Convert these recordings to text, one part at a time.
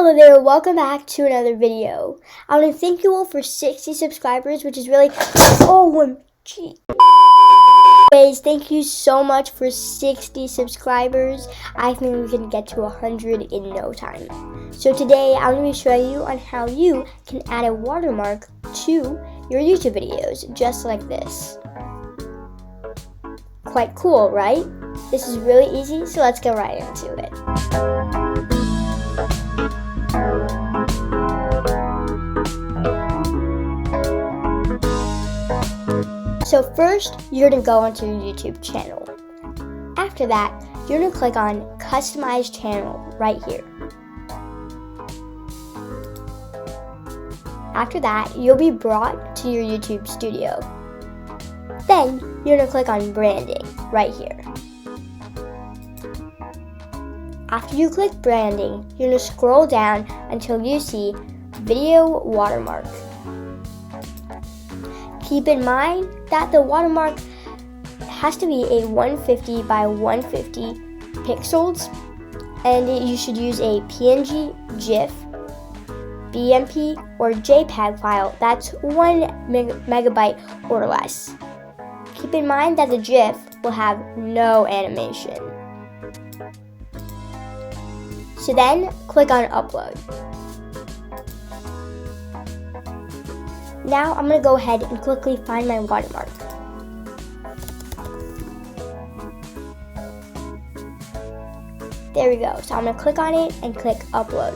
Hello there, welcome back to another video. I want to thank you all for 60 subscribers, which is really OMG. Anyways, thank you so much for 60 subscribers. I think we can get to 100 in no time. So today I'm going to be showing you on how you can add a watermark to your YouTube videos, just like this. Quite cool, right? This is really easy, so let's get right into it. So first, you're going to go onto your YouTube channel. After that, you're going to click on Customize Channel right here. After that, you'll be brought to your YouTube studio. Then, you're going to click on Branding right here. After you click Branding, you're going to scroll down until you see Video Watermark. Keep in mind that the watermark has to be a 150 by 150 pixels, and you should use a PNG, GIF, BMP, or JPEG file that's 1 megabyte or less. Keep in mind that the GIF will have no animation. So then, click on Upload. Now I'm going to go ahead and quickly find my watermark. There we go. So I'm going to click on it and click Upload.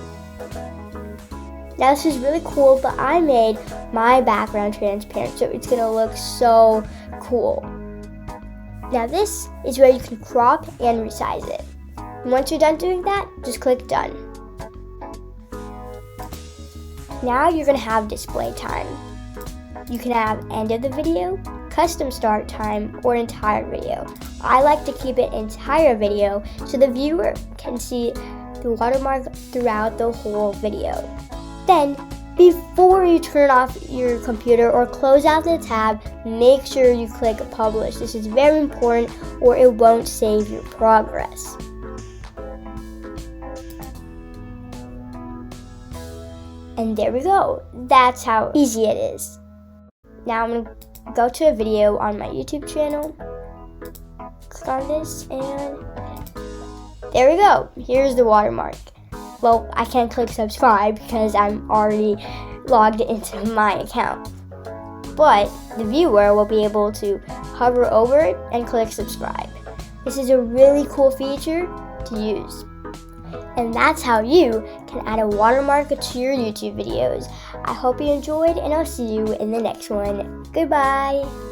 Now this is really cool, but I made my background transparent, so it's going to look so cool. Now this is where you can crop and resize it. And once you're done doing that, just click Done. Now you're going to have display time. You can have end of the video, custom start time, or entire video. I like to keep it entire video so the viewer can see the watermark throughout the whole video. Then, before you turn off your computer or close out the tab, make sure you click Publish. This is very important or it won't save your progress. And there we go. That's how easy it is. Now I'm going to go to a video on my YouTube channel, click on this, and there we go. Here's the watermark. Well, I can't click subscribe because I'm already logged into my account. But the viewer will be able to hover over it and click subscribe. This is a really cool feature to use. And that's how you can add a watermark to your YouTube videos. I hope you enjoyed, and I'll see you in the next one. Goodbye!